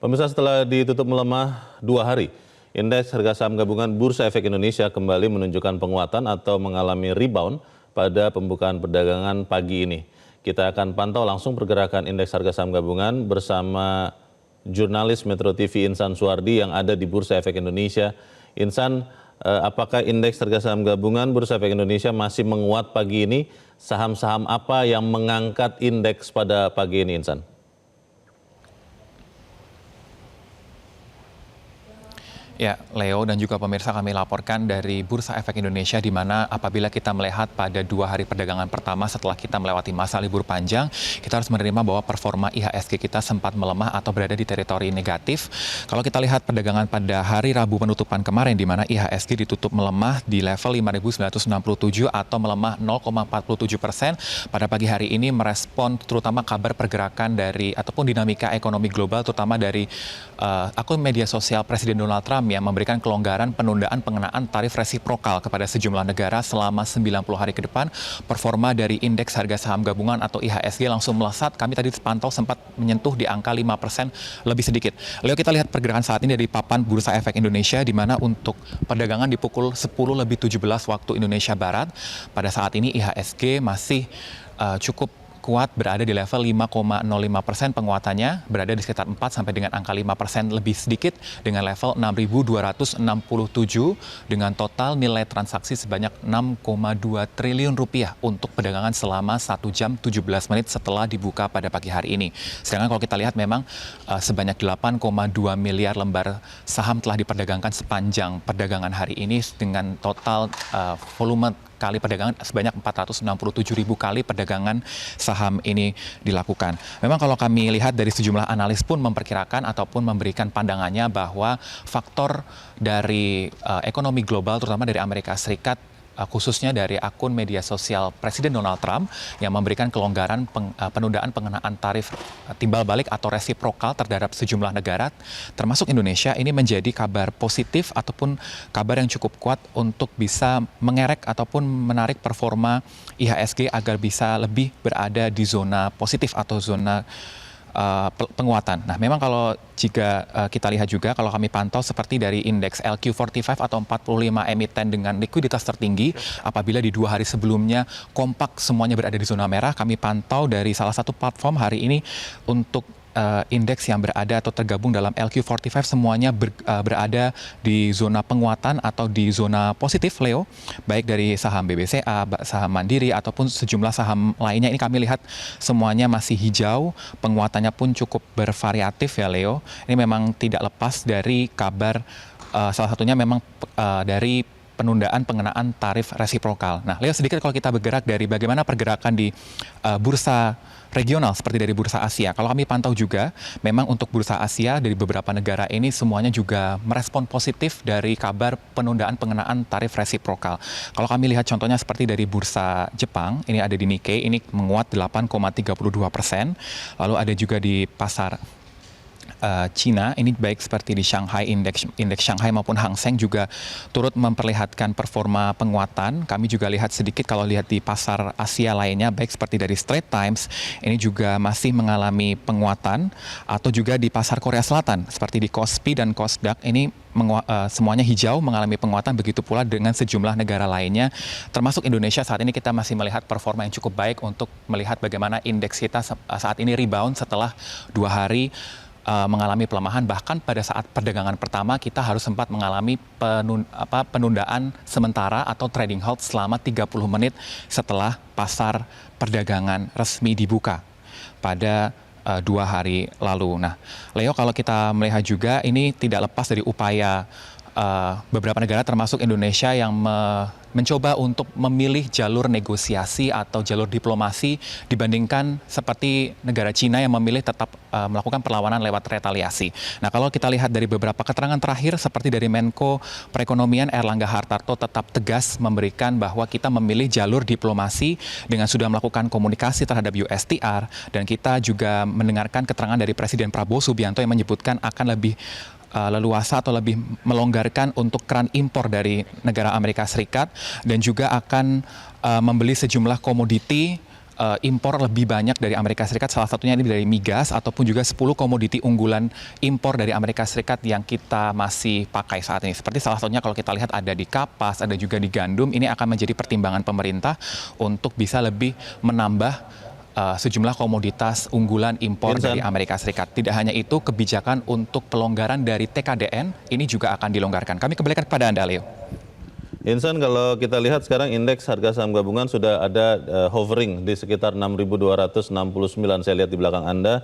Pemirsa, setelah ditutup melemah 2 hari, indeks harga saham gabungan Bursa Efek Indonesia kembali menunjukkan penguatan atau mengalami rebound pada pembukaan perdagangan pagi ini. Kita akan pantau langsung pergerakan indeks harga saham gabungan bersama jurnalis Metro TV Insan Suwardi yang ada di Bursa Efek Indonesia. Insan, apakah indeks harga saham gabungan Bursa Efek Indonesia masih menguat pagi ini? Saham-saham apa yang mengangkat indeks pada pagi ini, Insan? Ya, Leo dan juga pemirsa, kami laporkan dari Bursa Efek Indonesia, di mana apabila kita melihat pada 2 hari perdagangan pertama setelah kita melewati masa libur panjang, kita harus menerima bahwa performa IHSG kita sempat melemah atau berada di teritori negatif. Kalau kita lihat perdagangan pada hari Rabu penutupan kemarin, di mana IHSG ditutup melemah di level 5.967 atau melemah 0,47%. Pada pagi hari ini merespon terutama kabar pergerakan dari ataupun dinamika ekonomi global, terutama dari akun media sosial Presiden Donald Trump yang memberikan kelonggaran penundaan pengenaan tarif resiprokal kepada sejumlah negara selama 90 hari ke depan. Performa dari indeks harga saham gabungan atau IHSG langsung melesat. Kami tadi pantau sempat menyentuh di angka 5% lebih sedikit. Lalu kita lihat pergerakan saat ini dari papan Bursa Efek Indonesia, di mana untuk perdagangan di pukul 10:17 waktu Indonesia Barat. Pada saat ini IHSG masih cukup kuat, berada di level 5,05%, penguatannya berada di sekitar 4 sampai dengan angka 5% lebih sedikit, dengan level 6.267 dengan total nilai transaksi sebanyak 6,2 triliun rupiah untuk perdagangan selama 1 jam 17 menit setelah dibuka pada pagi hari ini. Sedangkan kalau kita lihat memang sebanyak 8,2 miliar lembar saham telah diperdagangkan sepanjang perdagangan hari ini, dengan total volume kali perdagangan sebanyak 467.000 kali perdagangan saham ini dilakukan. Memang kalau kami lihat dari sejumlah analis pun memperkirakan ataupun memberikan pandangannya bahwa faktor dari ekonomi global, terutama dari Amerika Serikat, khususnya dari akun media sosial Presiden Donald Trump yang memberikan kelonggaran penundaan pengenaan tarif timbal balik atau resiprokal terhadap sejumlah negara, termasuk Indonesia, ini menjadi kabar positif ataupun kabar yang cukup kuat untuk bisa mengerek ataupun menarik performa IHSG agar bisa lebih berada di zona positif atau zona penguatan. Nah, memang kalau jika kita lihat juga, kalau kami pantau seperti dari indeks LQ45 atau 45 emiten dengan likuiditas tertinggi, apabila di 2 hari sebelumnya kompak semuanya berada di zona merah, kami pantau dari salah satu platform hari ini untuk indeks yang berada atau tergabung dalam LQ45 semuanya berada di zona penguatan atau di zona positif, Leo, baik dari saham BBCA, saham Mandiri ataupun sejumlah saham lainnya. Ini kami lihat semuanya masih hijau, penguatannya pun cukup bervariatif ya, Leo. Ini memang tidak lepas dari kabar salah satunya memang dari penundaan pengenaan tarif resiprokal. Nah, Leo, sedikit kalau kita bergerak dari bagaimana pergerakan di bursa regional seperti dari bursa Asia. Kalau kami pantau juga, memang untuk bursa Asia dari beberapa negara ini semuanya juga merespon positif dari kabar penundaan pengenaan tarif resiprokal. Kalau kami lihat contohnya seperti dari bursa Jepang, ini ada di Nikkei, ini menguat 8,32%. Lalu ada juga di pasar Cina, ini baik seperti di Shanghai, indeks Shanghai maupun Hang Seng juga turut memperlihatkan performa penguatan. Kami juga lihat sedikit kalau lihat di pasar Asia lainnya, baik seperti dari Straits Times, ini juga masih mengalami penguatan, atau juga di pasar Korea Selatan seperti di Kospi dan Kosdaq, ini semuanya hijau mengalami penguatan, begitu pula dengan sejumlah negara lainnya, termasuk Indonesia. Saat ini kita masih melihat performa yang cukup baik untuk melihat bagaimana indeks kita saat ini rebound setelah 2 hari mengalami pelemahan. Bahkan pada saat perdagangan pertama kita harus sempat mengalami penundaan sementara atau trading halt selama 30 menit setelah pasar perdagangan resmi dibuka pada 2 hari lalu. Nah, Leo, kalau kita melihat juga ini tidak lepas dari upaya beberapa negara termasuk Indonesia yang mencoba untuk memilih jalur negosiasi atau jalur diplomasi dibandingkan seperti negara Cina yang memilih tetap melakukan perlawanan lewat retaliasi. Nah, kalau kita lihat dari beberapa keterangan terakhir seperti dari Menko Perekonomian Erlangga Hartarto tetap tegas memberikan bahwa kita memilih jalur diplomasi dengan sudah melakukan komunikasi terhadap USTR, dan kita juga mendengarkan keterangan dari Presiden Prabowo Subianto yang menyebutkan akan lebih leluasa atau lebih melonggarkan untuk keran impor dari negara Amerika Serikat, dan juga akan membeli sejumlah komoditi impor lebih banyak dari Amerika Serikat, salah satunya ini dari migas ataupun juga 10 komoditi unggulan impor dari Amerika Serikat yang kita masih pakai saat ini. Seperti salah satunya kalau kita lihat ada di kapas, ada juga di gandum, ini akan menjadi pertimbangan pemerintah untuk bisa lebih menambah sejumlah komoditas unggulan impor dari Amerika Serikat. Tidak hanya itu, kebijakan untuk pelonggaran dari TKDN ini juga akan dilonggarkan. Kami kembalikan kepada Anda, Leo. Insan, kalau kita lihat sekarang indeks harga saham gabungan sudah ada hovering di sekitar 6.269, saya lihat di belakang Anda.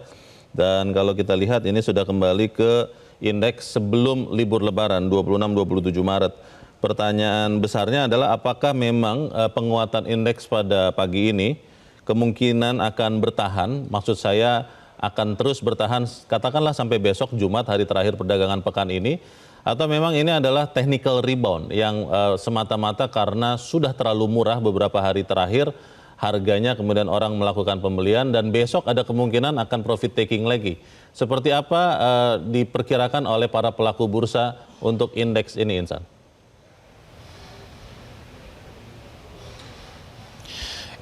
Dan kalau kita lihat ini sudah kembali ke indeks sebelum libur lebaran 26-27 Maret. Pertanyaan besarnya adalah apakah memang penguatan indeks pada pagi ini kemungkinan akan bertahan, maksud saya akan terus bertahan katakanlah sampai besok Jumat, hari terakhir perdagangan pekan ini, atau memang ini adalah technical rebound yang semata-mata karena sudah terlalu murah beberapa hari terakhir harganya, kemudian orang melakukan pembelian dan besok ada kemungkinan akan profit taking lagi. Seperti apa diperkirakan oleh para pelaku bursa untuk indeks ini, Insan?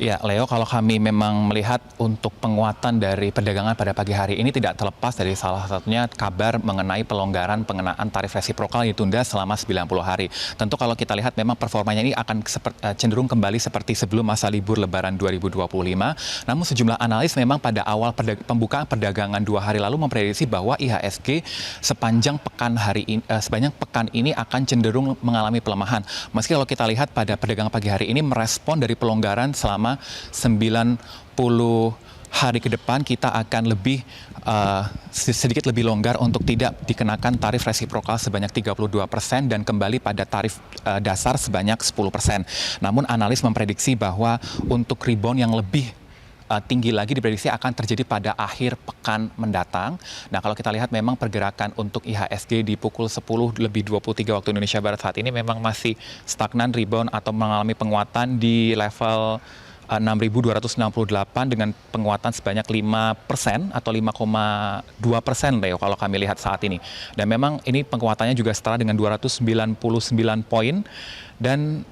Ya, Leo, kalau kami memang melihat untuk penguatan dari perdagangan pada pagi hari ini tidak terlepas dari salah satunya kabar mengenai pelonggaran pengenaan tarif resiprokal yang ditunda selama 90 hari. Tentu kalau kita lihat memang performanya ini akan cenderung kembali seperti sebelum masa libur Lebaran 2025. Namun sejumlah analis memang pada awal pembukaan perdagangan 2 hari lalu memprediksi bahwa IHSG sepanjang pekan ini akan cenderung mengalami pelemahan. Meski kalau kita lihat pada perdagangan pagi hari ini merespon dari pelonggaran selama 90 hari ke depan kita akan sedikit lebih longgar untuk tidak dikenakan tarif resiprokal sebanyak 32% dan kembali pada tarif dasar sebanyak 10%. Namun analis memprediksi bahwa untuk rebound yang lebih tinggi lagi diprediksi akan terjadi pada akhir pekan mendatang. Nah, kalau kita lihat memang pergerakan untuk IHSG di pukul 10:23 waktu Indonesia Barat saat ini memang masih stagnan, rebound atau mengalami penguatan di level 6.268 dengan penguatan sebanyak 5% atau 5,2%, Leo, kalau kami lihat saat ini. Dan memang ini penguatannya juga setara dengan 299 poin dan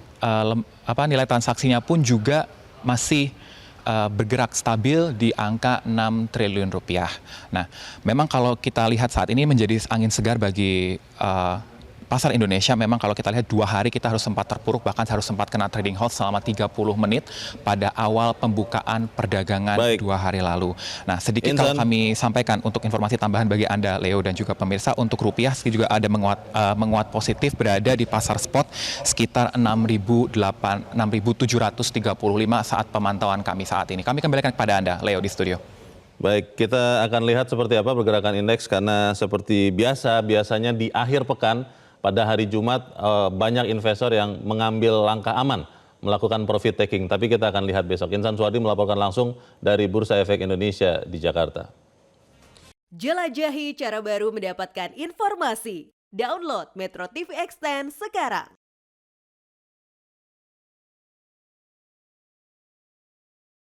nilai transaksinya pun juga masih bergerak stabil di angka 6 triliun rupiah. Nah, memang kalau kita lihat saat ini menjadi angin segar bagi pasar Indonesia. Memang kalau kita lihat 2 hari kita harus sempat terpuruk, bahkan harus sempat kena trading halt selama 30 menit pada awal pembukaan perdagangan 2 hari lalu. Nah, sedikit kalau kami sampaikan untuk informasi tambahan bagi Anda, Leo, dan juga pemirsa, untuk rupiah juga ada menguat positif berada di pasar spot sekitar 6.735 saat pemantauan kami saat ini. Kami kembalikan kepada Anda, Leo, di studio. Baik, kita akan lihat seperti apa pergerakan indeks karena seperti biasanya di akhir pekan pada hari Jumat banyak investor yang mengambil langkah aman melakukan profit taking. Tapi kita akan lihat besok. Insan Suwardi melaporkan langsung dari Bursa Efek Indonesia di Jakarta. Jelajahi cara baru mendapatkan informasi. Download Metro TV Extend sekarang.